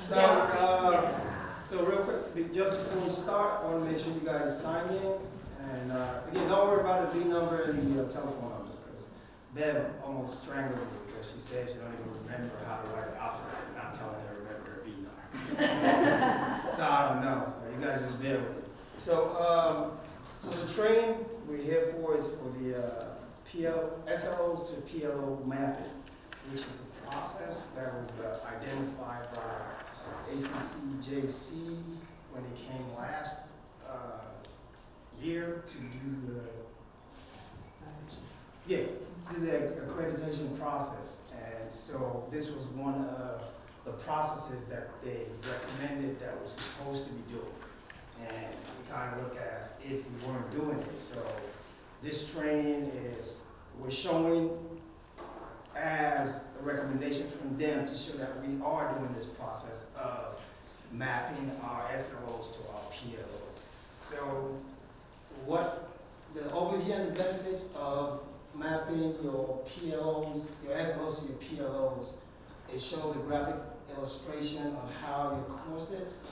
So, Yeah. so real quick, just before we start, I want to make sure you guys sign in. And again, don't worry about the B number and the telephone number, because Bev almost strangled me because she said she don't even remember how to write the alphabet, and I'm telling her to remember her B number. So I don't know. So you guys just bear with me. So, so the training we're here for is for the SLOs to PLO mapping, which is a process that was identified by ACCJC when it came last year to do the accreditation process. And so this was one of the processes that they recommended that we're supposed to be doing. And we kind of look as if we weren't doing it. So this training we're showing as a recommendation from them to show that we are doing this process of mapping our SLOs to our PLOs. So what the overview and the benefits of mapping your PLOs, your SLOs to your PLOs, it shows a graphic illustration on how your courses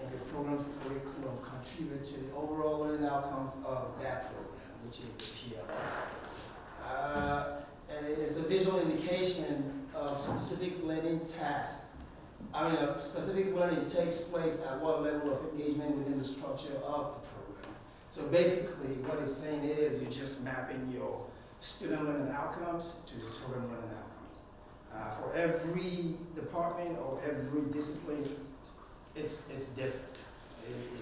and your program's curriculum contribute to the overall learning outcomes of that program, which is the PLOs. And it's a visual indication of specific learning tasks. Specific learning takes place at what level of engagement within the structure of the program. So basically, what it's saying is you're just mapping your student learning outcomes to your program learning outcomes. For every department or every discipline, it's different.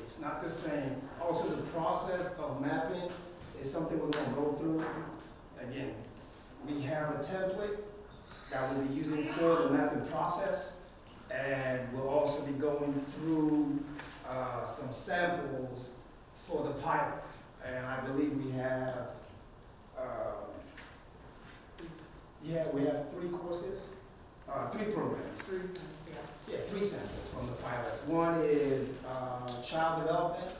It's not the same. Also, the process of mapping is something we're going to go through. Again, we have a template that we'll be using for the mapping process, and we'll also be going through some samples for the pilot. And I believe we have, we have 3 courses, 3 programs. 3 cents, Yeah, 3 samples from the pilots. One is child development,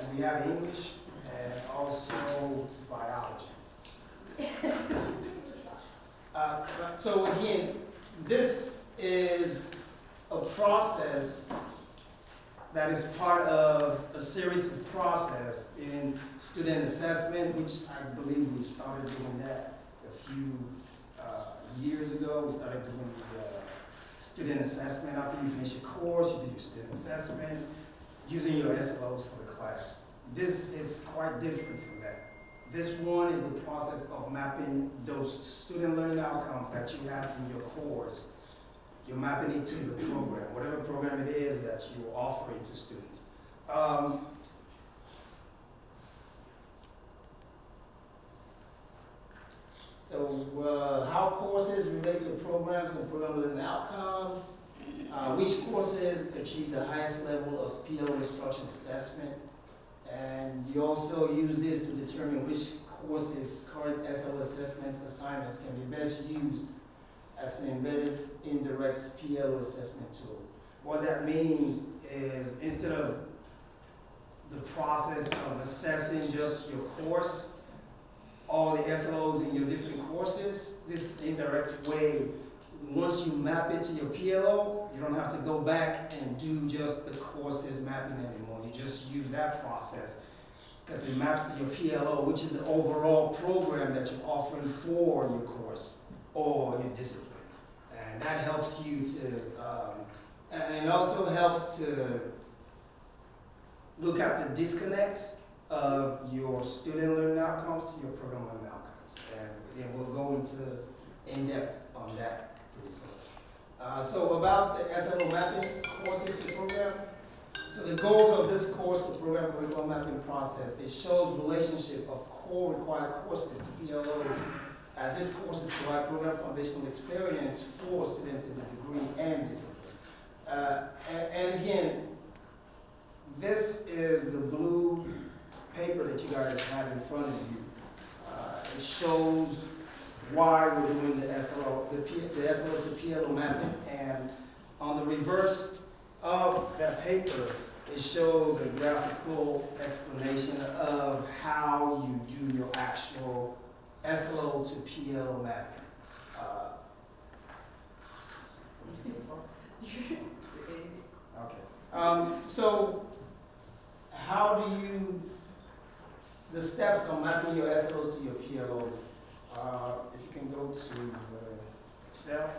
and we have English, and also biology. So again, this is a process that is part of a series of process in student assessment, which I believe we started doing that a few years ago. We started doing the student assessment. After you finish your course, you do your student assessment using your SLOs for the class. This is quite different from that. This one is the process of mapping those student learning outcomes that you have in your course. You're mapping it to the program, whatever program it is that you're offering to students. How courses relate to programs and program learning outcomes. Which courses achieve the highest level of PLO instruction assessment. And you also use this to determine which courses current SLO assessments assignments can be best used as an embedded indirect PLO assessment tool. What that means is instead of the process of assessing just your course, all the SLOs in your different courses, this indirect way, once you map it to your PLO, you don't have to go back and do just the courses mapping anymore. You just use that process because it maps to your PLO, which is the overall program that you're offering for your course or your discipline. And that helps you to, and also helps to look at the disconnect of your student learning outcomes to your program learning outcomes. And then we'll go in depth on that pretty soon. So about the SLO mapping courses to program. So the goals of this course, the program curriculum mapping process, it shows relationship of core required courses to PLOs, as this courses provide program foundational experience for students in the degree and discipline. And again, this is the blue paper that you guys have in front of you. It shows why we're doing the SLO, the SLO to PLO mapping, and on the reverse of that paper, it shows a graphical explanation of how you do your actual SLO to PLO mapping. So how do you, the steps on mapping your SLOs to your PLOs? If you can go to the Excel,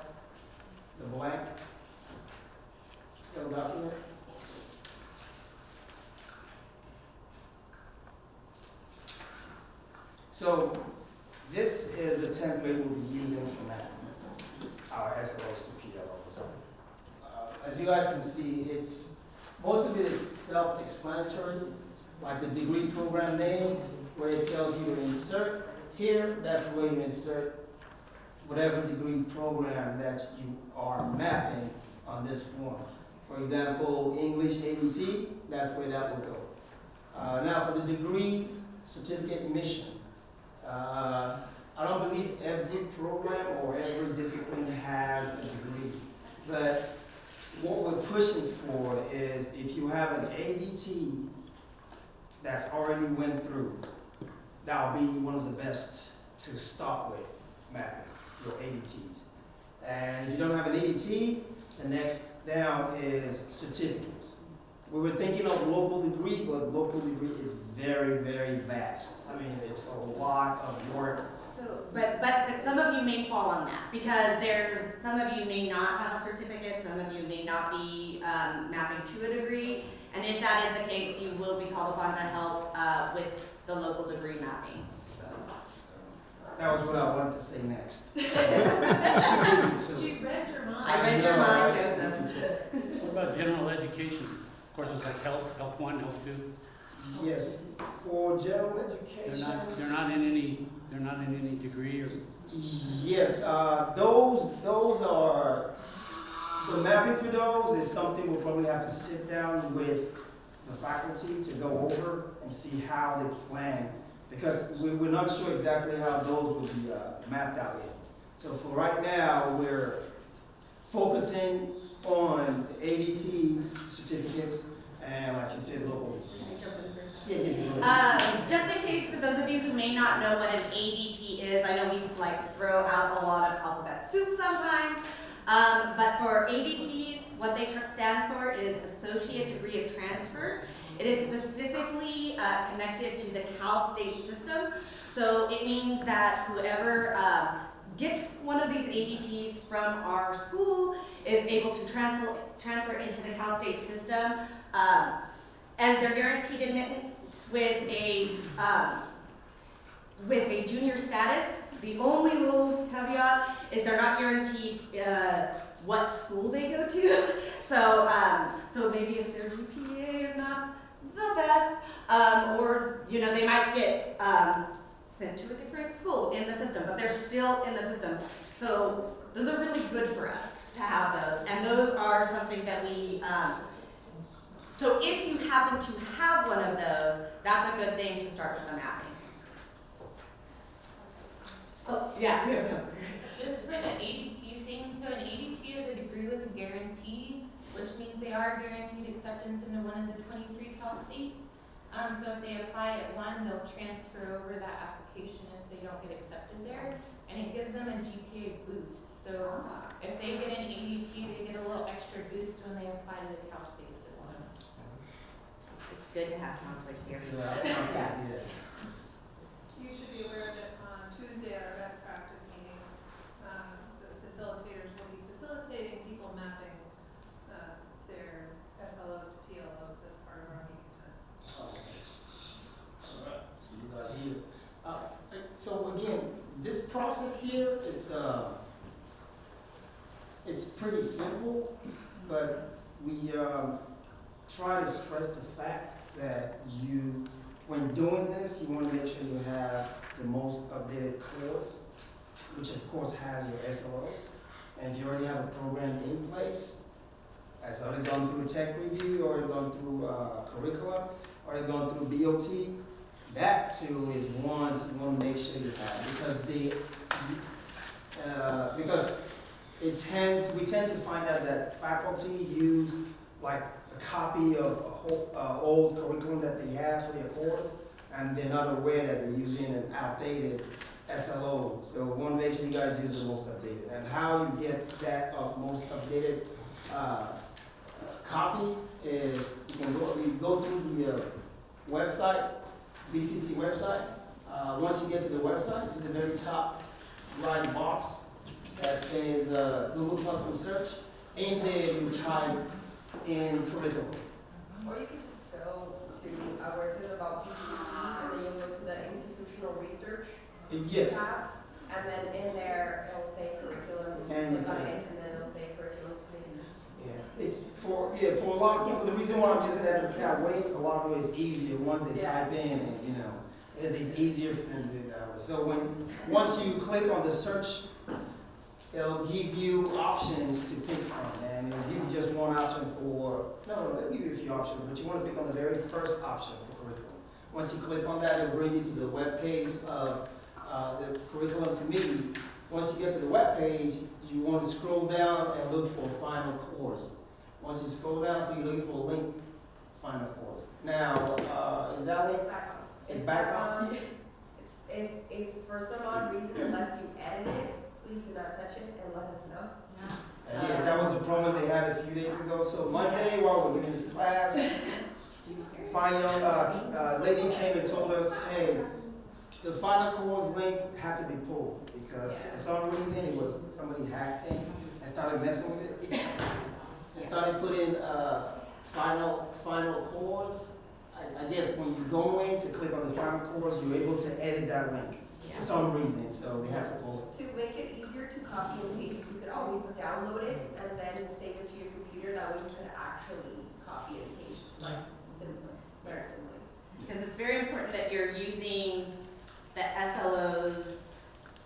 the blank Excel document. So this is the template we'll be using for mapping our SLOs to PLOs. As you guys can see, most of it is self-explanatory, like the degree program name, where it tells you to insert here, that's where you insert whatever degree program that you are mapping on this form. For example, English ADT, that's where that will go. Now for the degree certificate mission, I don't believe every program or every discipline has a degree, but what we're pushing for is if you have an ADT that's already went through, that'll be one of the best to start with mapping your ADTs. And if you don't have an ADT, the next down is certificates. We were thinking of local degree, but local degree is very, very vast. I mean, it's a lot of work. So, but some of you may fall on that because some of you may not have a certificate, some of you may not be mapping to a degree, and if that is the case, you will be called upon to help with the local degree mapping. So. That was what I wanted to say next. So, She read your mind. I read your mind, Joseph. What about general education? Courses like Health 1, Health 2? Yes, for general education. They're not in any degree or? Yes, those are, the mapping for those is something we'll probably have to sit down with the faculty to go over and see how they plan, because we're not sure exactly how those will be mapped out yet. So for right now, we're focusing on ADTs, certificates, and like you said, local. Can I jump in for a second? Yeah. Just in case for those of you who may not know what an ADT is, I know we throw out a lot of alphabet soup sometimes, but for ADTs, what they stands for is Associate Degree of Transfer. It is specifically connected to the Cal State system, so it means that whoever gets one of these ADTs from our school is able to transfer into the Cal State system, and they're guaranteed admittance with a junior status. The only little caveat is they're not guaranteed what school they go to. So maybe if their GPA is not the best, or they might get sent to a different school in the system, but they're still in the system. So those are really good for us to have those, and those are something that we. So if you happen to have one of those, that's a good thing to start with the mapping. Oh, yeah, we have those. Just for the ADT thing, so an ADT is a degree with a guarantee, which means they are guaranteed acceptance into one of the 23 Cal states. So if they apply at one, they'll transfer over that application if they don't get accepted there, and it gives them a GPA boost. So if they get an ADT, they get a little extra boost when they apply to the Cal State system. It's good to have counselors here. Yes. You should be aware that on Tuesday at our best practice meeting, the facilitators will be facilitating people mapping their SLOs to PLOs as part of our meeting time. Okay. All right. So you guys here. So again, this process here, it's pretty simple, but we try to stress the fact that when doing this, you want to make sure you have the most updated course, which of course has your SLOs. And if you already have a program in place, that's already gone through tech review, already gone through curriculum, already gone through BOT, that too is ones you want to make sure you have, because we tend to find out that faculty use like a copy of old curriculum that they have for their course, and they're not aware that they're using an outdated SLO. So we want to make sure you guys use the most updated. And how you get that most updated copy is, you go through the website, BCC website. Once you get to the website, it's in the very top right box that says Google Custom Search. In there, you type in curriculum. Or you could just go to where it says about BCC, and then you'll go to the institutional research Yes. tab, and then in there, it'll say curriculum, And- click on it, and then it'll say curriculum committee. Yeah, it's for a lot of people, the reason why I'm using that way, a lot of it is easier once they Yeah. type in, and, you know, it's easier for them to do it that way. So once you click on the search, it'll give you options to pick from, and it'll give you just one option it'll give you a few options, but you want to pick on the very first option for curriculum. Once you click on that, it'll bring you to the web page of the curriculum committee. Once you get to the web page, you want to scroll down and look for final course. Once you scroll down, so you're looking for a link, final course. Now, is that link? It's back on. It's back on? It's, if for some odd reason it lets you edit it, please do not touch it and let us know. Yeah, that was a problem they had a few days ago. So Monday, while we're giving this class, fine young lady came and told us, hey, the final course link had to be pulled because for some reason it was somebody hacked in and started messing with it and started putting final course. I guess when you go in to click on the final course, you're able to edit that link for some reason, so they had to pull it. To make it easier to copy and paste, you could always download it and then save it to your computer, that way you could actually copy and paste, like, simply, very simply. Because it's very important that you're using the SLOs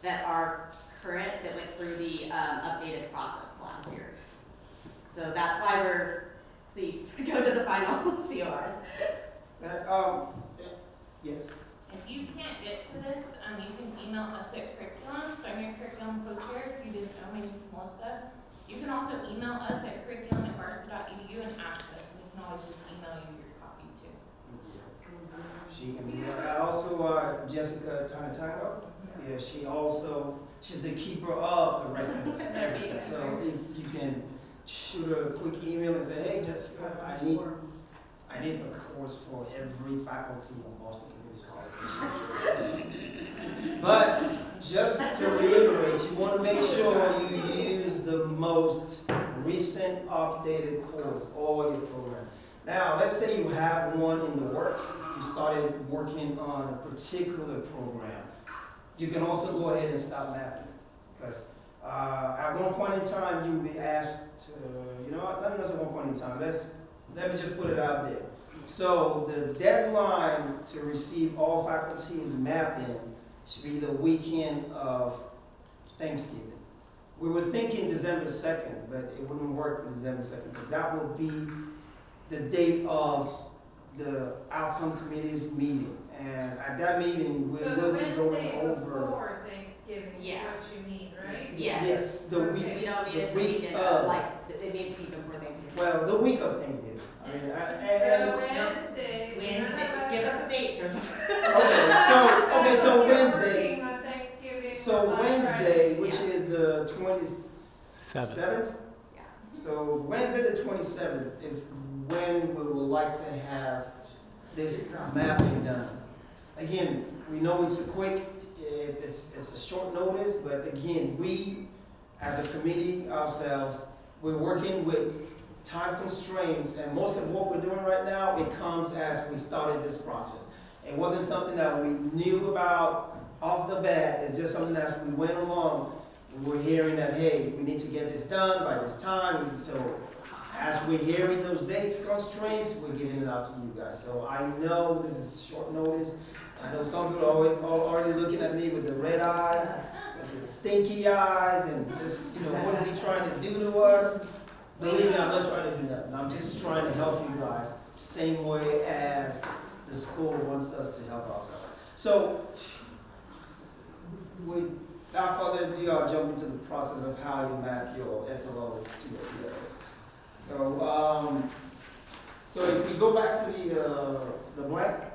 that are current, that went through the updated process last year. So that's why please go to the final CORs. Yes. If you can't get to this, you can email us at curriculum, so I'm your curriculum co-chair, if you didn't know, my name's Melissa. You can also email us at curriculum@varsity.edu and ask us, and we can always just email you your copy too. She can do that. Also, Jessica Tanatango, yeah, she's the keeper of the record and everything. So if you can shoot her a quick email and say, hey, Jessica, I need the course for every faculty in Boston Community College. But just to reiterate, you want to make sure you use the most recent updated course, all your program. Now, let's say you have one in the works, you started working on a particular program. You can also go ahead and stop mapping, because at one point in time, you will be asked to, not at one point in time, let me just put it out there. So the deadline to receive all faculty's mapping should be the weekend of Thanksgiving. We were thinking December 2nd, but it wouldn't work for December 2nd, but that would be the date of the outcome committee's meeting. And at that meeting, we So will the be going Wednesday over. before Thanksgiving is Yeah. what you mean, right? Yes. Yes, the week. We don't need it the The week weekend, of. it needs to be before Thanksgiving. Well, the week of Thanksgiving. I mean, So Wednesday. Wednesday, give us a date, Joseph. okay, so Wednesday. Working on Thanksgiving. So Black Wednesday, which Yeah. is the 27th. Yeah. So Wednesday the 27th is when we would like to have this mapping done. Again, we know it's it's a short notice, but again, we as a committee ourselves, we're working with time constraints, and most of what we're doing right now, it comes as we started this process. It wasn't something that we knew about off the bat, it's just something that we went along. We were hearing that, hey, we need to get this done by this time, and so as we're hearing those dates constraints, we're giving it out to you guys. So I know this is short notice. I know some people are already looking at me with the red eyes, with the stinky eyes, and just, what is he trying to do to us? Believe me, I'm not trying to do that. I'm just trying to help you guys, same way as the school wants us to help ourselves. So, without further ado, I'll jump into the process of how you map your SLOs to your PLOs. So if we go back to the blank.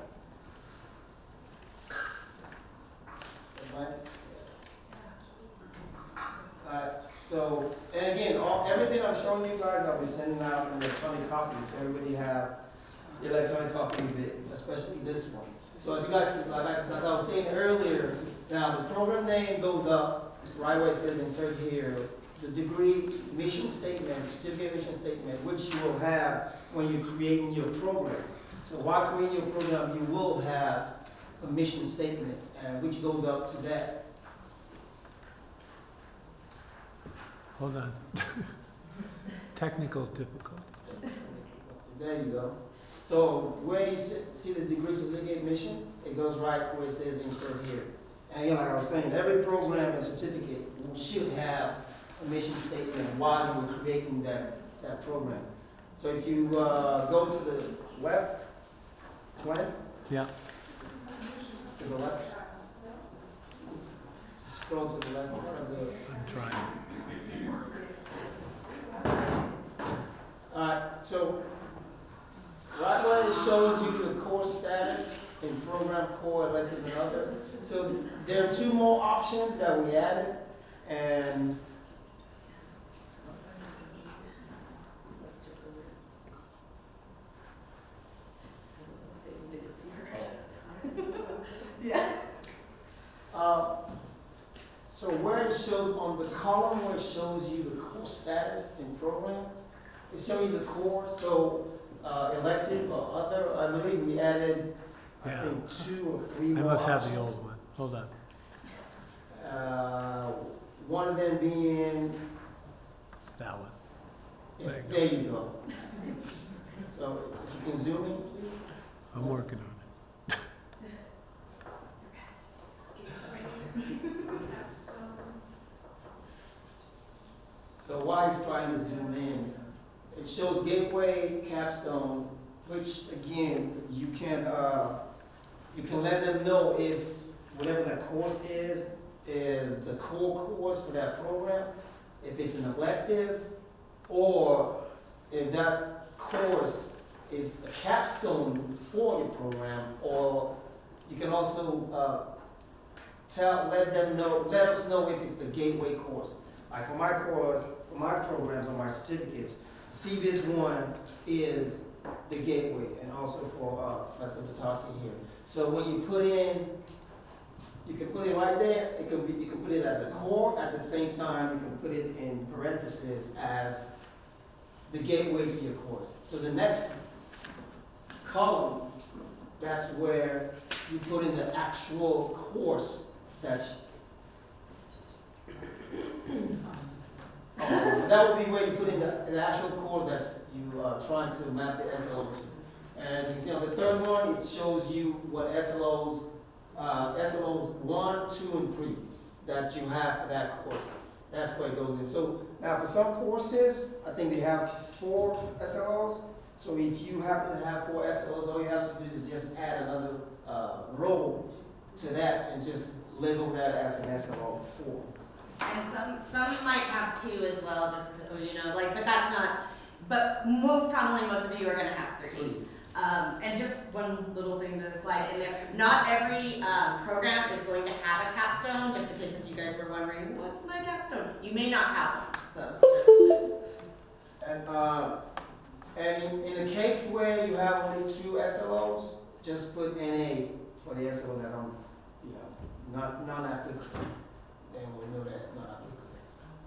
So, and again, everything I'm showing you guys, I'll be sending out in electronic copies, so everybody have the electronic copy of it, especially this one. So as you guys, like I was saying earlier, now the program name goes up, right where it says insert here, the degree, mission statement, certificate mission statement, which you will have when you're creating your program. So while creating your program, you will have a mission statement, which goes up to that. Hold on. Technical difficulty. There you go. So where you see the degree certificate mission, it goes right where it says insert here. And again, like I was saying, every program and certificate should have a mission statement while you were creating that program. So if you go to the left, Glenn? Yeah. To the left. Scroll to the left part of the. I'm trying. Alright, so right where it shows you the course status in program, core, elective, and other. So there are two more options that we added, and so where it shows on the column where it shows you the course status in program, it's showing you the core, so elective or other, I believe we added, I Yeah. think 2 or 3 I more must have the options. old one. Hold on. One of them being, That one. yeah, There you go. there you go. So if you can zoom in, please. I'm working on it. So while he's trying to zoom in, it shows gateway, capstone, which again, you can let them know if whatever that course is the core course for that program, if it's an elective, or if that course is a capstone for your program, or you can also let us know if it's the gateway course. Like for my course, for my programs on my certificates, CBIS 1 is the gateway, and also for Professor Batasi here. So when you put in, you can put it right there. You can put it as a core. At the same time, you can put it in parentheses as the gateway to your course. So the next column, that's where you put in the actual course that's. That would be where you put in the actual course that you are trying to map the SLO to. And as you can see on the third one, it shows you what SLOs 1, 2, and 3 that you have for that course. That's where it goes in. So now for some courses, I think they have 4 SLOs. So if you happen to have 4 SLOs, all you have to do is just add another row to that and just label that as an SLO 4. And some might have 2 as well, just, you know, like, but that's not, but most commonly, most of you are gonna have 3. And just one little thing to slide in there, not every program is going to have a capstone, just in case if you guys were wondering, what's my capstone? You may not have one, so just. And in a case where you have only 2 SLOs, just put NA for the SLO that not non-applicable. Then we'll know that's not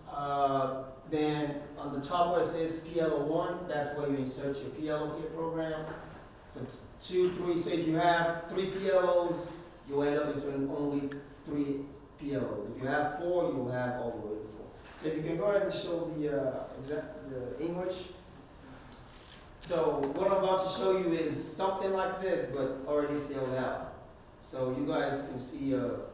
applicable. Then on the top where it says PLO1, that's where you insert your PLO for your program. For 2, 3, so if you have 3 PLOs, you'll end up inserting only 3 PLOs. If you have 4, you'll have all the way to 4. So if you can go ahead and show the English. So what I'm about to show you is something like this, but already filled out. So you guys can see a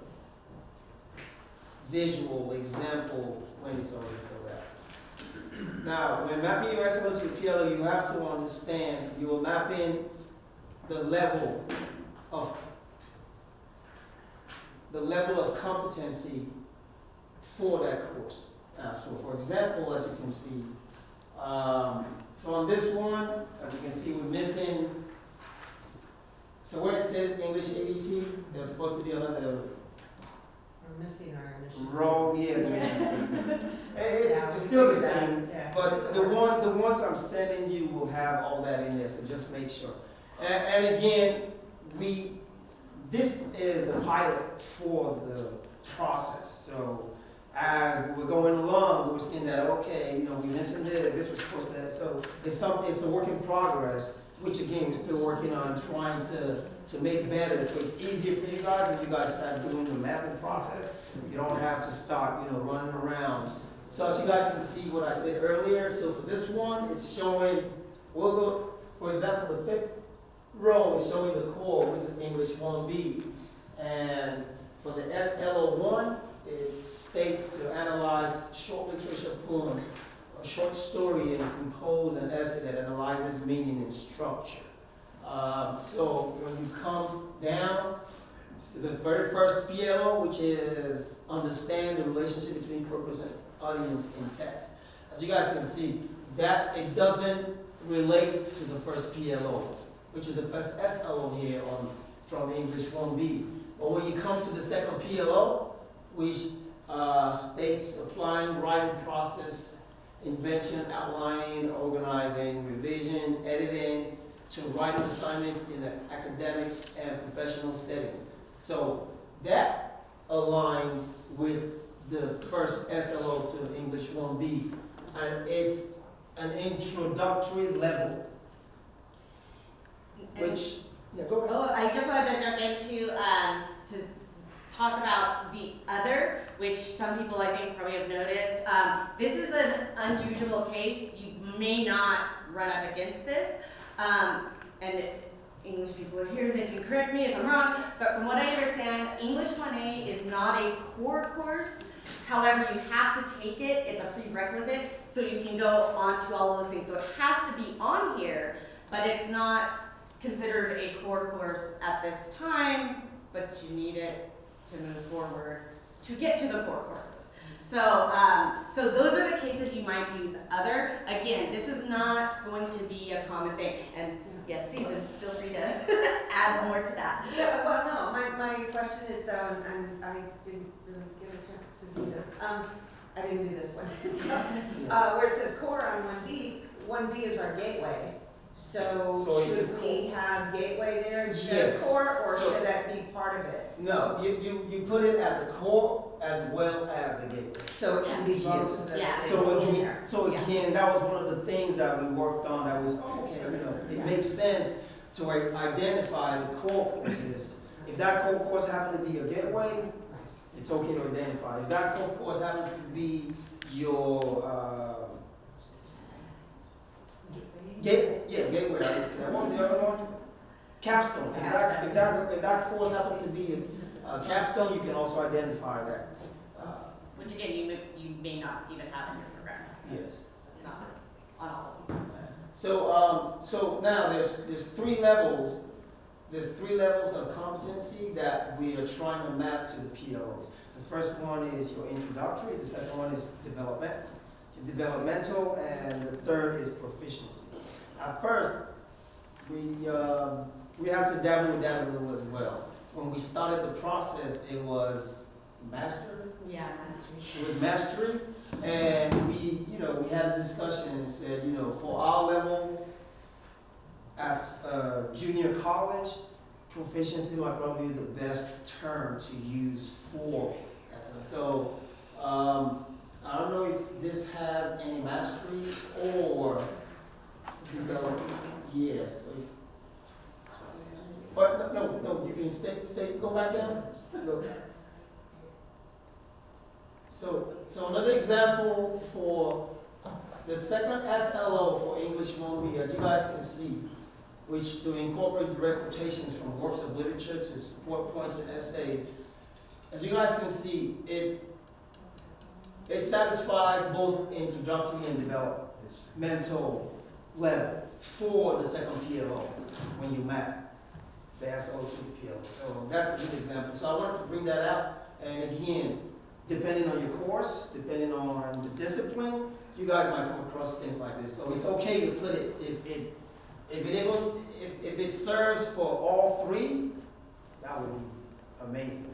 visual example when it's already filled out. Now, when mapping your SLO to your PLO, you have to understand you will map in the level of competency for that course. So for example, as you can see, so on this one, as you can see, we're missing, so where it says English AET, there's supposed to be another We're missing our mission. Roll, yeah, the mission statement. It's still the same, but the ones I'm sending you will have all that in there, so just make sure. And again, this is a pilot for the process, so as we're going along, we're seeing that, okay, we're missing this was supposed to, so it's a work in progress, which again, we're still working on trying to make better, so it's easier for you guys when you guys start doing the mapping process. You don't have to start, running around. So as you guys can see what I said earlier, so for this one, it's showing, we'll go, for example, the fifth row is showing the core, which is English 1B. And for the SLO1, it states to analyze short literature poem, a short story, and compose an essay that analyzes meaning and structure. So when you come down, so the very first PLO, which is understand the relationship between purpose and audience in text. As you guys can see, that it doesn't relate to the first PLO, which is the first SLO here from English 1B. But when you come to the second PLO, which states applying writing process, invention, outlining, organizing, revision, editing, to writing assignments in the academics and professional settings. So that aligns with the first SLO to English 1B, and it's an introductory level, which, yeah, go ahead. Oh, I just wanted to jump into, to talk about the other, which some people I think probably have noticed. This is an unusual case. You may not run up against this. And English people are here, they can correct me if I'm wrong, but from what I understand, English 1A is not a core course. However, you have to take it, it's a prerequisite, so you can go on to all those things. So it has to be on here, but it's not considered a core course at this time, but you need it to move forward to get to the core courses. So, so those are the cases you might use other. Again, this is not going to be a common thing. And yes, Susan, feel free to add more to that. Yeah, well, no, my question is though, and I didn't really get a chance to do this. I didn't do this one. So, where it says core on 1B is our gateway. So it's should a we have gateway there instead Yes. of core, or So- should that be part of it? No, you put it as a core as well as a gateway. So it can be both of Yes. those Yeah. things So in again, there. that was one of the things that we worked on. That was okay. It makes sense to identify the core courses. If that core course happens to be a gateway, it's okay to identify. If that core course happens to be your gateway. I guess that was the other one. Capstone. If that course happens to be a capstone, you can also identify that. Which again, you may not even have in your program. Yes. It's not on all of them. So now there's three levels. There's three levels of competency that we are trying to map to the PLOs. The first one is your introductory. The second one is developmental, and the third is proficiency. At first, we had to dabble with that a little as well. When we started the process, it was mastery. Yeah, mastery. It was mastery, and we had a discussion and said, for our level, as junior college, proficiency might probably be the best term to use for that. So, I don't know if this has any mastery or development. Yes. But no, you can stay, go back down. Look. So another example for the second SLO for English 1B, as you guys can see, which to incorporate direct quotations from works of literature to support points and essays. As you guys can see, it satisfies both introductory and developmental level for the second PLO when you map the SLO to the PLO. So that's a good example. So I wanted to bring that out, and again, depending on your course, depending on the discipline, you guys might come across things like this. So it's okay to put it if it serves for all three, that would be amazing.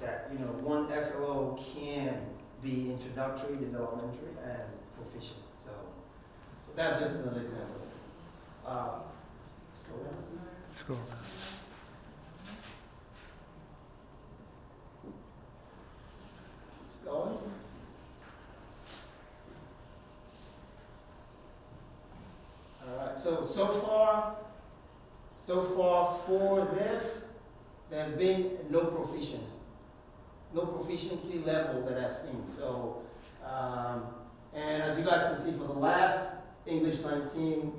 that, you know, one SLO can be introductory, developmentary, and proficient. So that's just another example. Let's go there, please. Scroll down. Going. All right, so far for this, there's been no proficiency level that I've seen. So, and as you guys can see, for the last English 19A,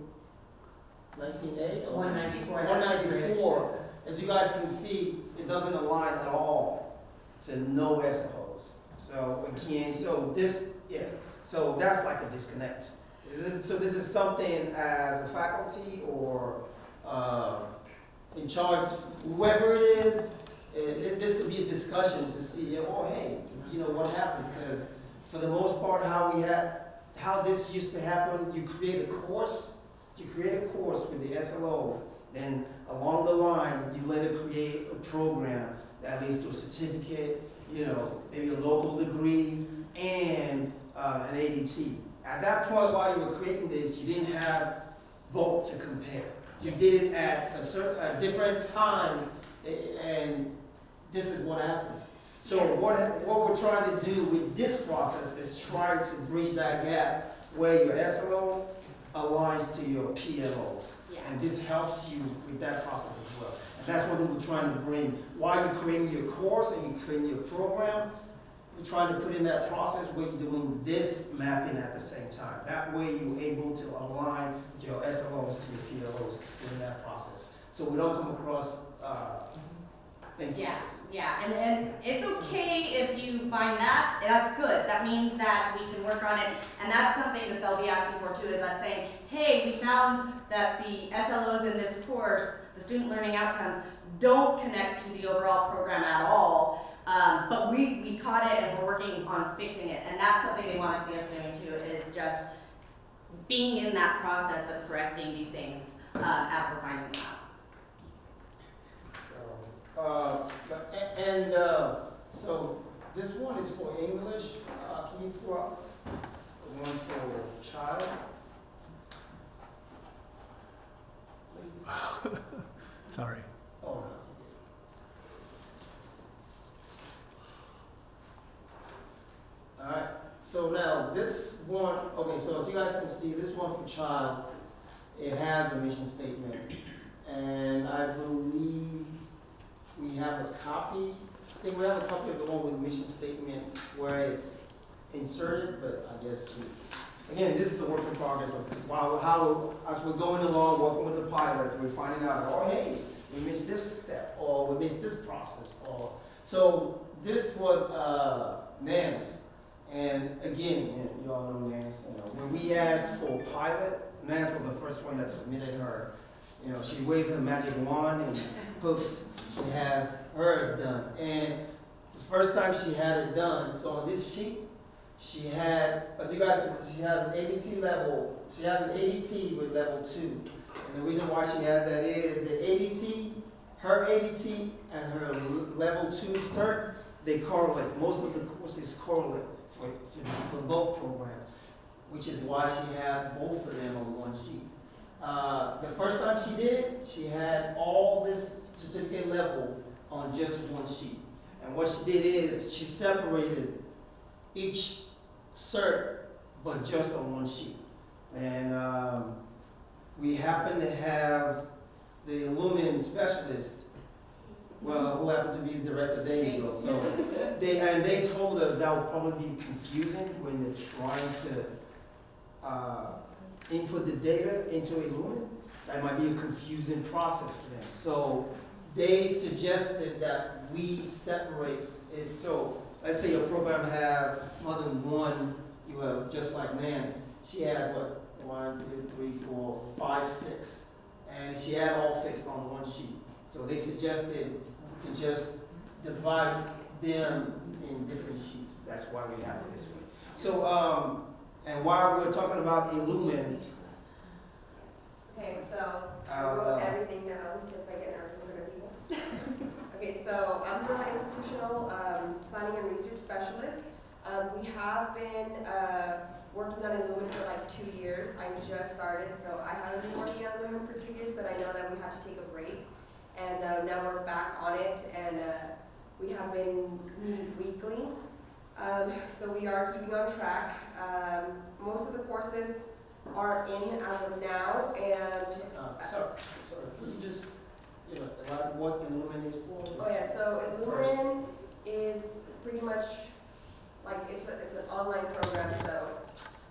or 194. 194, as you guys can see, it doesn't align at all to no SLOs. So again, so that's like a disconnect. So this is something as a faculty or in charge, whoever it is, this could be a discussion to see, oh hey, you know what happened? Because for the most part, how this used to happen, you create a course with the SLO, then along the line, you let it create a program that leads to a certificate, you know, maybe a local degree, and an ADT. At that point, while you were creating this, you didn't have both to compare. You did it at a different time, and this is what happens. So what we're trying to do with this process is try to bridge that gap where your SLO aligns to your PLOs. Yeah. And this helps you with that process as well. And that's what we're trying to bring. While you're creating your course and you're creating your program, we're trying to put in that process where you're doing this mapping at the same time. That way you're able to align your SLOs to your PLOs during that process. So we don't come across things Yeah, like this. yeah, and it's okay if you find that, that's good. That means that we can work on it, and that's something that they'll be asking for too, is us saying, hey, we found that the SLOs in this course, the student learning outcomes, don't connect to the overall program at all. But we caught it and we're working on fixing it, and that's something they want to see us doing too, is just being in that process of correcting these things as we're finding them out. So this one is for English. Can you pull up the one for child? Sorry. Oh, no. All right. So now this one, okay, so as you guys can see, this one for child, it has the mission statement. And I believe we have a copy. I think we have a copy of the one with the mission statement where it's inserted, but I guess again, this is a work in progress of how as we're going along, working with the pilot, we're finding out, oh hey, we missed this step, or we missed this process, or so this was NANS. And again, you all know NANS. You know, when we asked for pilot, NANS was the first one that submitted her. You know, she waved her magic wand and poof, she has hers done. And the first time she had it done, so on this sheet, she had, as you guys can see, she has an ADT level. She has an ADT with level 2. And the reason why she has that is the ADT, her ADT and her level 2 cert, they correlate. Most of the courses correlate for both programs, which is why she had both of them on one sheet. The first time she did it, she had all this certificate level on just one sheet. And what she did is she separated each cert, but just on one sheet. And we happen to have the Lumen specialist, well, who happened to be the director, there you go. So they told us that would probably be confusing when they're trying to input the data into a Lumen. That might be a confusing process for them. So they suggested that we separate it. So let's say your program have more than one, you have just like Nance, she has what, 1, 2, 3, 4, 5, 6. And she had all 6 on one sheet. So they suggested we can just divide them in different sheets. That's why we have it this way. So, and while we're talking about Illumin, Okay, so I wrote everything down because I get nervous in front of people. Okay, so I'm the institutional planning and research specialist. We have been working on Illumin for like 2 years. I just started, so I haven't been working on Illumin for 2 years, but I know that we had to take a break. And now we're back on it, and we have been meeting weekly. So we are keeping on track. Most of the courses are in as of now, and Sorry, could you just, elaborate what Illumin is for? oh yeah, so Illumin is pretty much like it's an online program, so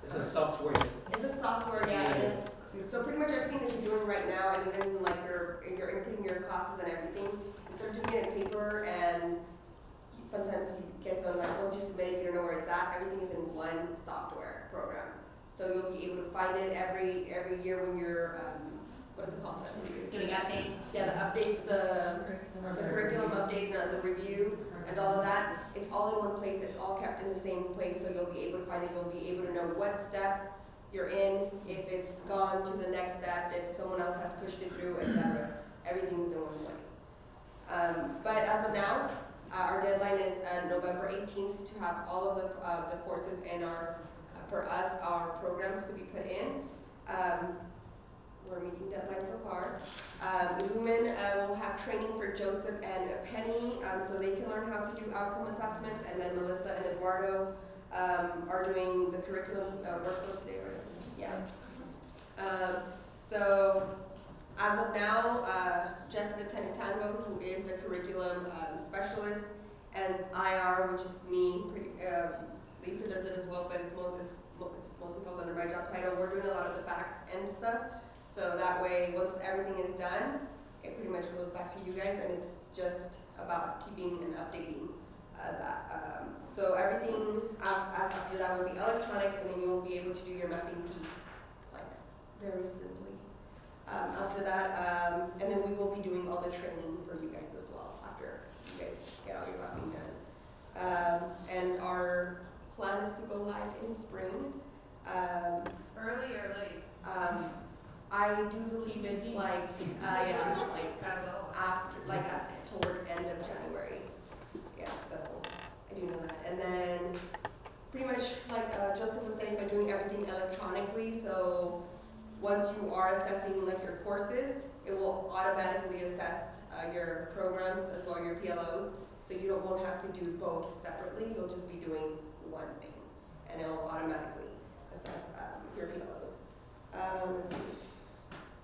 It's a software. it's a software, yeah, and it's so pretty much everything that you're doing right now, and even like you're inputting your classes and everything, instead of doing it in paper and sometimes you guys don't like once you're submitting you don't know where it's at, everything is in one software program. So you'll be able to find it every year when you're what is it called? Doing updates. Yeah, the updates, the curriculum update, the review, and all of that. It's all in one place. It's all kept in the same place, so you'll be able to find it. You'll be able to know what step you're in, if it's gone to the next step, if someone else has pushed it through, etc. Everything's in one place. But as of now, our deadline is November 18th to have all of the courses and for us, our programs to be put in. We're meeting deadline so far. Illumin will have training for Joseph and Penny, so they can learn how to do outcome assessments, and then Melissa and Eduardo are doing the curriculum workflow today, right? Yeah. So as of now, Jessica Tenetango, who is the curriculum specialist, and IR, which is me, Lisa does it as well, but it's mostly falls under my job title. We're doing a lot of the back end stuff. So that way, once everything is done, it pretty much goes back to you guys, and it's just about keeping and updating that. So everything after that will be electronic, and then you will be able to do your mapping piece, like very simply. After that, and then we will be doing all the training for you guys as well after you guys get all your mapping done. And our plan is to go live in spring. Early or late? I do believe it's like, As always. after, toward end of January. Yeah, so I do know that. And then pretty much like Joseph was saying, by doing everything electronically, so once you are assessing like your courses, it will automatically assess your programs as well as your PLOs. So you won't have to do both separately, you'll just be doing one thing. And it will automatically assess your PLOs. Let's see.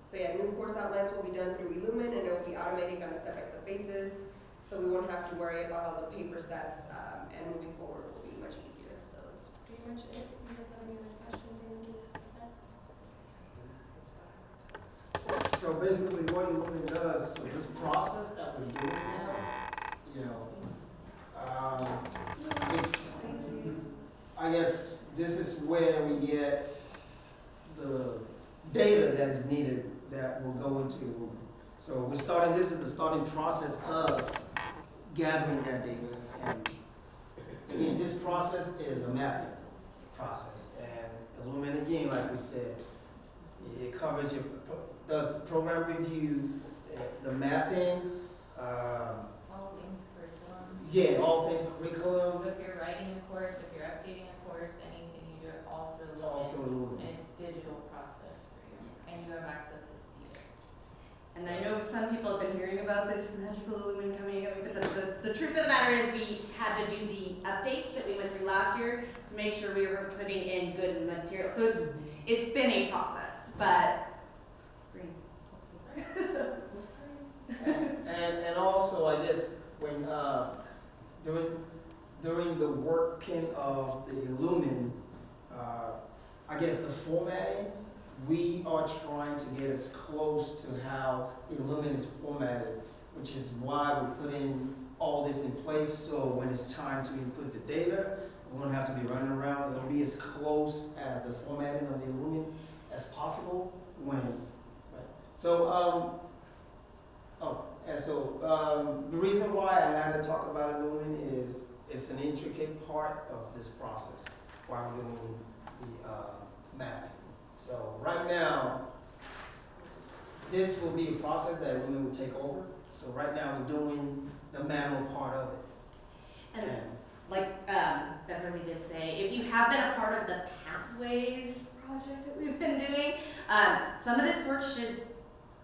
So yeah, new course outlines will be done through Illumin, and it will be automated on a step-by-step basis. So we won't have to worry about all the paper steps, and moving forward will be much easier. So that's pretty much it. You guys have any other questions or anything like that? So basically what Illumin does, so this process that we're doing now, it's, I guess this is where we get the data that is needed that will go into Illumin. So this is the starting process of gathering that data. And again, this process is a mapping process. And Illumin, again, like we said, it covers does program review, the mapping, All things curriculum. yeah, all things curriculum, So if you're writing a course, if you're updating a course, anything, you do it all through all Lumen. through Illumin. And it's digital process for you, and you have access to see it. And I know some people have been hearing about this magical Illumin coming, but the truth of the matter is we had to do the updates that we went through last year to make sure we were putting in good material. So it's been a process, but spring. And also, I guess, when, during the working of the Illumin, I guess the formatting, we are trying to get as close to how the Illumin is formatted, which is why we put in all this in place, so when it's time to input the data, we won't have to be running around. It'll be as close as the formatting of the Illumin as possible when, right? So, the reason why I had to talk about Illumin is it's an intricate part of this process while we're doing the mapping. So right now, this will be a process that Illumin will take over. So right now, we're doing the manual part of it. And like Beverly did say, if you have been a part of the Pathways project that we've been doing, some of this work should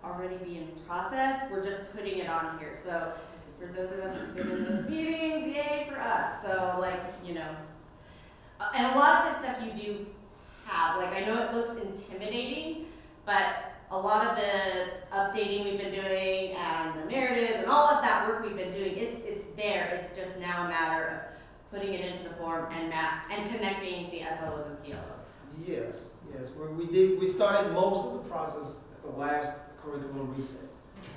already be in process. We're just putting it on here. So for those of us who've been in those meetings, yay for us. So like, you know, and a lot of this stuff you do have. Like I know it looks intimidating, but a lot of the updating we've been doing and the narratives and all of that work we've been doing, it's there. It's just now a matter of putting it into the form and connecting the SLOs and PLOs. Yes, we started most of the process at the last curriculum reset.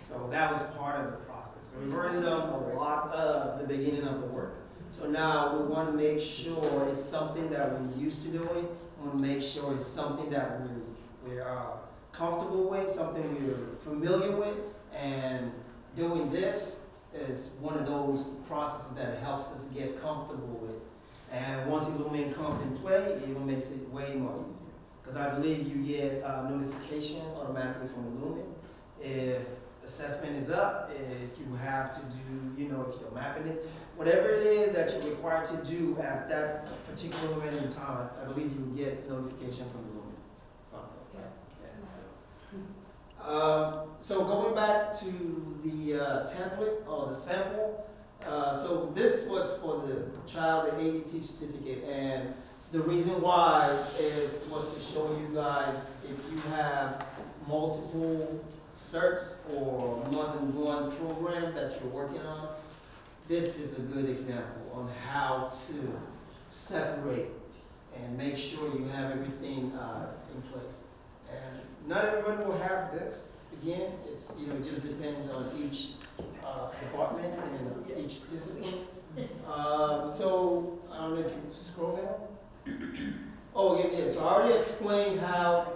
So that was part of the process. So we've already done a lot of the beginning of the work. So now we want to make sure it's something that we're used to doing. We want to make sure it's something that we are comfortable with, something we're familiar with, and doing this is one of those processes that helps us get comfortable with. And once Illumin comes in play, it makes it way more easier. Because I believe you get notification automatically from Illumin if assessment is up, if you have to do, you know, if you're mapping it, whatever it is that you're required to do at that particular moment in time, I believe you will get notification from Illumin. So going back to the template or the sample, so this was for the child and ADT certificate, and the reason why was to show you guys if you have multiple certs or more than one program that you're working on, this is a good example on how to separate and make sure you have everything in place. And not everybody will have this. Again, it's, you know, it just depends on each department and each discipline. So I don't know if you scroll down. Oh, yeah. So I already explained how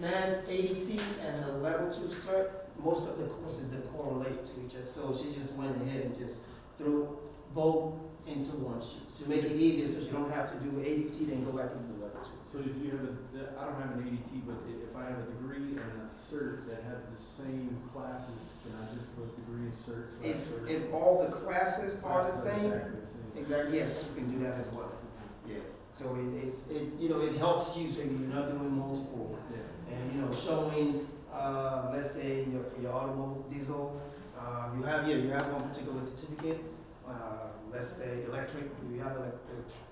Nan's ADT and her level 2 cert, most of the courses that correlate to each other. So she just went ahead and just threw both into one sheet to make it easier, so she don't have to do ADT then go back into level 2. So if you have I don't have an ADT, but if I have a degree and a cert that have the same classes, can I just put degree and cert? If all the classes are the same, exactly, yes, you can do that as well. Yeah. So it you know, it helps you so you're not doing multiple. Yeah. And you know, showing let's say for your automobile diesel, you have one particular certificate. Let's say electric, you have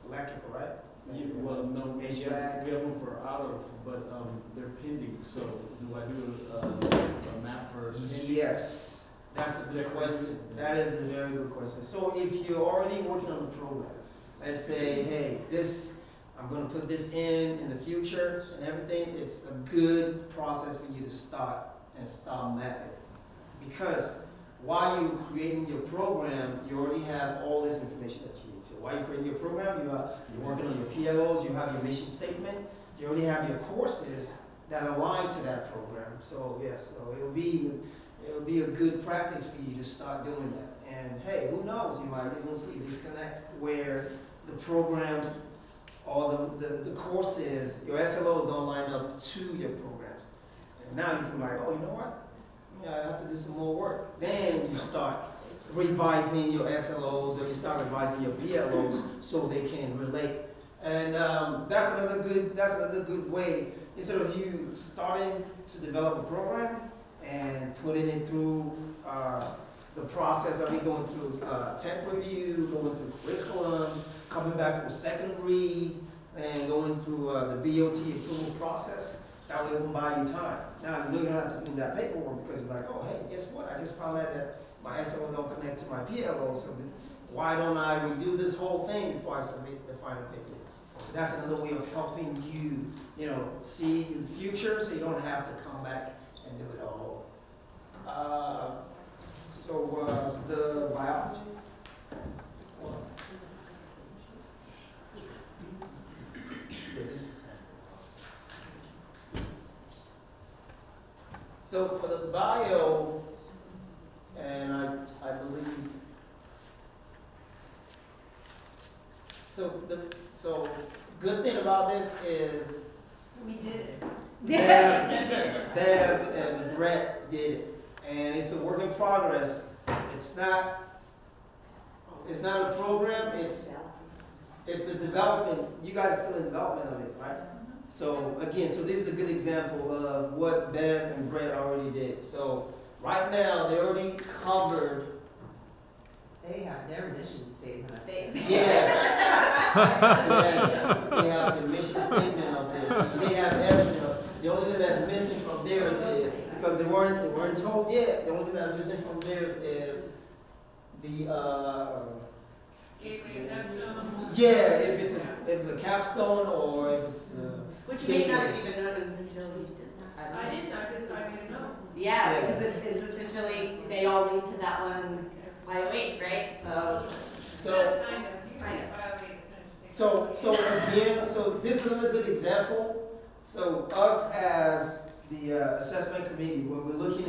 electrical, right? Well, no, HVAC. we have one for auto, but they're pending, so do I do a map for? Yes, that's a good question. That is a very good question. So if you're already working on a program, let's say, hey, I'm gonna put this in the future and everything, it's a good process for you to start mapping it. Because while you're creating your program, you already have all this information that you need. So while you're creating your program, you're working on your PLOs, you have your mission statement, you already have your courses that align to that program. So yes, so it'll be a good practice for you to start doing that. And hey, who knows, you might even see a disconnect where the programs or the courses, your SLOs don't line up to your programs. And now you can be like, oh, you know what? Yeah, I have to do some more work. Then you start revising your SLOs or you start revising your PLOs so they can relate. And that's another good way. Instead of you starting to develop a program and putting it through the process of it going through tech review, going through curriculum, coming back from second read, and going through the BOT approval process, that will buy you time. Now, you know you don't have to put in that paperwork because it's like, oh, hey, guess what? I just found out that my SLO don't connect to my PLO, so why don't I redo this whole thing before I submit the final paperwork? So that's another way of helping you, you know, see in the future so you don't have to come back and do it all over. The biology. Yeah, this is so for the bio, and I believe so good thing about this is We did it. Bev and Brett did it. and it's a work in progress. It's not a program, it's a development, you guys are still in development of it, right? So again, so this is a good example of what Bev and Brett already did. So right now, they already covered, They have their mission statement. yes. Yes, they have the mission statement of this, and they have everything. The only thing that's missing from theirs is, because they weren't told yet, the only thing that's missing from theirs is the, Gateway, capstone. yeah, if it's a capstone or if it's, Which may not have even known as utilities, I didn't know, because I made a note. Yeah, because it's essentially, they all lead to that one 508, right? So, Kind of, you kind of violate as soon as you take. so again, so this is another good example. So us as the assessment committee, when we're looking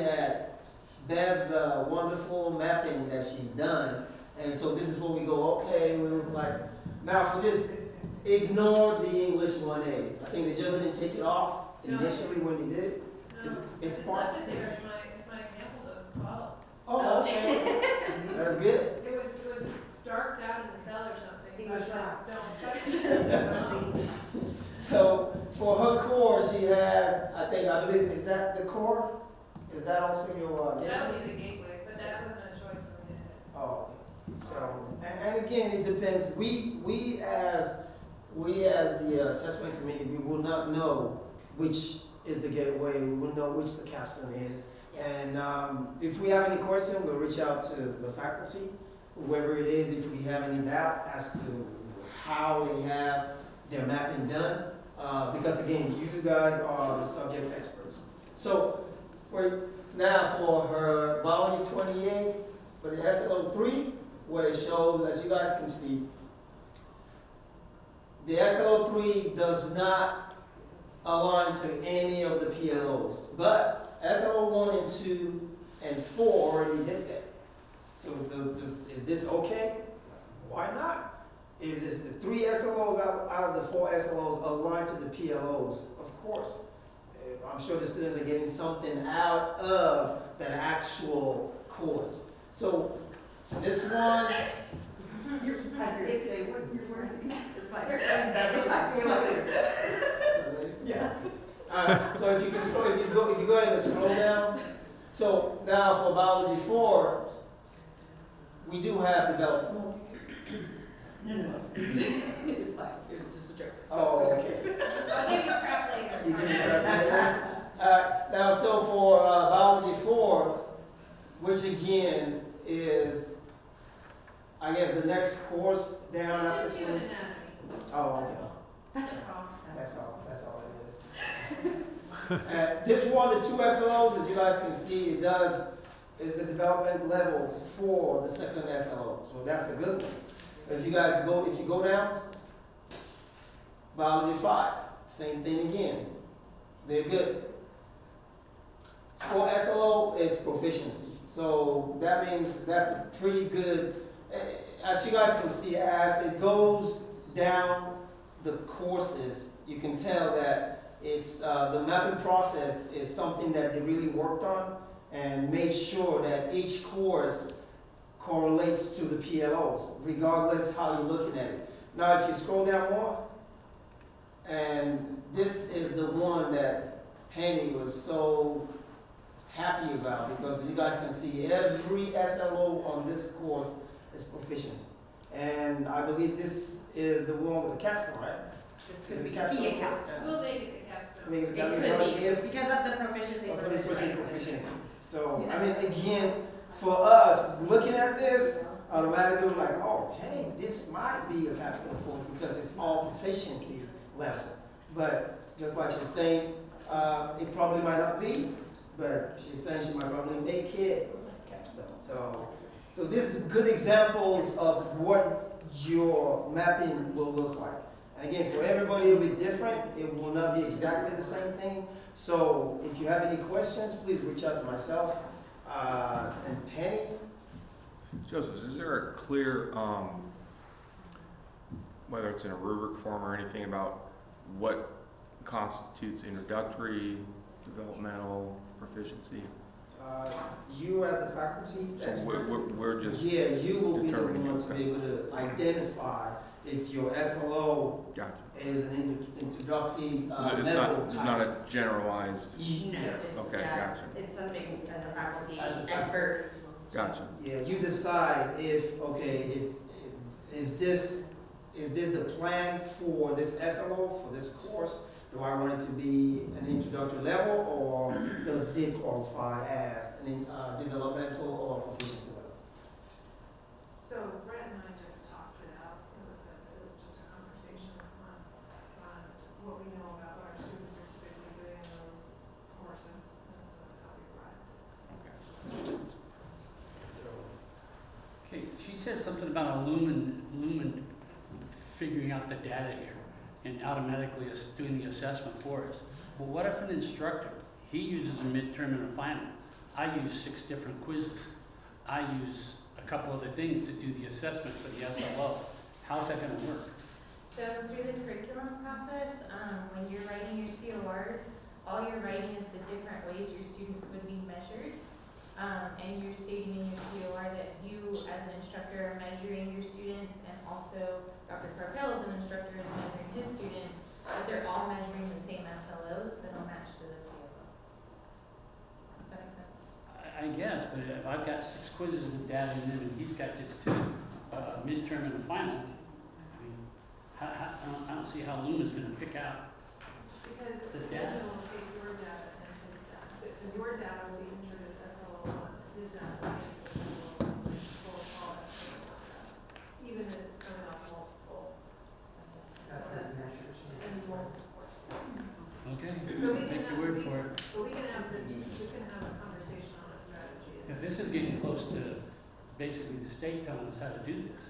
at Bev's wonderful mapping that she's done, and so this is where we go, okay, we look like, now for this, ignore the English 1A. I think they just didn't take it off initially when they did it. No, It's part. that's in there, it's my example to follow. Oh, okay. That's good. It was darked out in the cell or something, so I was like, don't touch it. So for her core, she has, I believe, is that the core? Is that also your gateway? That'll be the gateway, but that wasn't a choice for me to hit. Oh, okay. So, and again, it depends. We as the assessment committee, we will not know which is the gateway. We will know which the capstone is. And if we have any question, we'll reach out to the faculty, whoever it is, if we have any doubt as to how they have their mapping done. Because again, you guys are the subject experts. So for her biology 28, for the SLO3, where it shows, as you guys can see, the SLO3 does not align to any of the PLOs, but SLO1 and 2 and 4 already did that. So is this okay? Why not? If it's the 3 SLOs out of the 4 SLOs align to the PLOs, of course. I'm sure the students are getting something out of that actual course. So for this one, As if they wouldn't. it's fine. It's fine. Yeah. So if you can scroll, if you go ahead and scroll down. So now for biology 4, we do have development. No. It's fine. It was just a joke. Oh, okay. I'll give you crap later. You can do that later. Now, so for biology 4, which again is, I guess, the next course down after It's just 20. human anatomy. Oh, okay. That's all. That's all it is. This one, the 2 SLOs, as you guys can see, is the development level for the second SLO. So that's a good one. But if you go down, biology 5, same thing again. They're good. 4 SLO is proficiency. So that means that's a pretty good, as you guys can see, as it goes down the courses, you can tell that it's the mapping process is something that they really worked on and made sure that each course correlates to the PLOs, regardless how you're looking at it. Now, if you scroll down more, and this is the one that Penny was so happy about, because as you guys can see, every SLO on this course is proficiency. And I believe this is the one with the capstone, right? This Is could it be capstone? a capstone. Will they get the capstone? Maybe It that means could already be, if- because of the proficiency or provision. proficiency. So, I mean, again, for us, looking at this, automatically we're like, oh, hey, this might be a capstone course because it's all proficiency level. But just like she's saying, it probably might not be, but she's saying she might probably make it capstone. So this is good examples of what your mapping will look like. And again, for everybody it'll be different. It will not be exactly the same thing. So if you have any questions, please reach out to myself and Penny. Joseph, is there a clear, whether it's in a rubric form or anything, about what constitutes introductory, developmental proficiency? You as the faculty So expert. we're just, Yeah, you will be the determining, one to be okay. able to identify if your SLO gotcha. is an introductory So it's level not, it's type. not a generalized, Yes. Okay, Yeah, gotcha. it's something as the faculty As the faculty. experts. gotcha. Yeah, you decide if, okay, is this the plan for this SLO, for this course? Do I want it to be an introductory level, or does it qualify as an developmental or proficiency level? So Brett and I just talked it out, it was just a conversation on what we know about what our students are typically doing in those courses, and so that's how we arrived. Okay, she said something about a Lumen figuring out the data here and automatically doing the assessment for us. Well, what if an instructor, he uses a midterm and a final? I use 6 different quizzes. I use a couple other things to do the assessment for the SLO. How's that gonna work? So through the curriculum process, when you're writing your CORs, all you're writing is the different ways your students would be measured. And you're stating in your COR that you, as an instructor, are measuring your students, and also Dr. Carpel, as an instructor, is measuring his students, but they're all measuring the same SLOs that'll match to the PLO. Does that make sense? I guess, but if I've got 6 quizzes with data in them and he's got just 2, midterm and a final, I mean, I don't see how Lumen's gonna pick out. Because The the data. data will take your data and his data, because your data will be entered as SLO1, his data will be entered as SLO1, so we can pull all that SLO data, even if it doesn't have multiple assessments in multiple courses. Okay, But we take can your word for it. But we can have a conversation on a strategy. Because this is getting close to basically the state telling us how to do this.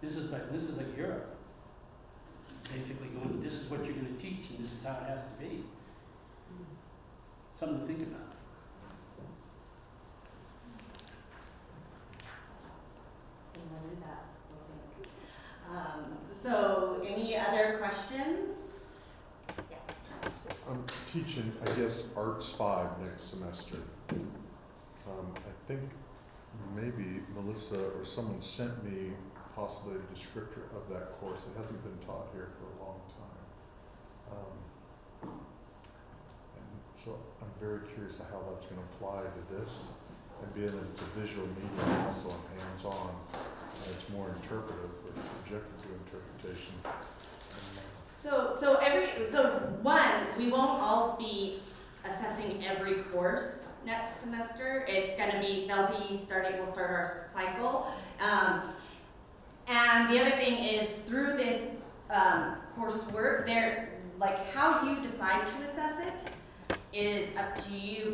This is like Europe. Basically going, this is what you're gonna teach and this is how it has to be. Something to think about. We'll do that, we'll think. So, any other questions? Yeah. I'm teaching, I guess, Arts 5 next semester. I think maybe Melissa or someone sent me possibly a descriptor of that course. It hasn't been taught here for a long time. And so I'm very curious to how that's going to apply to this. And being that it's a visual medium, also hands-on, and it's more interpretive or subjective to interpretation. So one, we won't all be assessing every course next semester. It's gonna be, we'll start our cycle. And the other thing is through this coursework, like how you decide to assess it is up to you,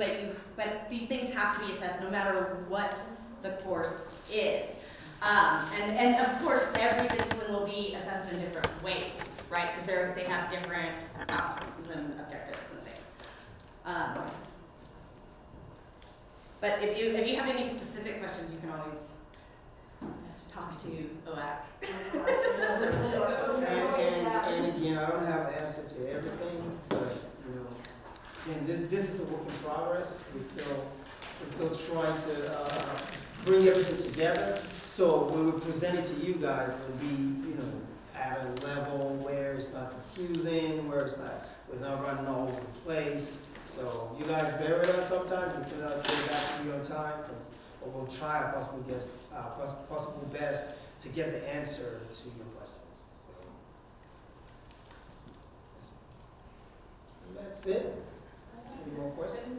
but these things have to be assessed no matter what the course is. And of course, every discipline will be assessed in different ways, right? Because they have different outcomes and objectives and things. But if you have any specific questions, you can always talk to OAC. And again, I don't have an answer to everything, but, again, this is a work in progress. We're still trying to bring everything together. So when we present it to you guys, it'll be, at a level where it's not confusing, where we're not running all over the place. So you guys bear with us sometimes. We cannot get back to you on time, but we'll try our possible best to get the answer to your questions. So that's it. Any more questions?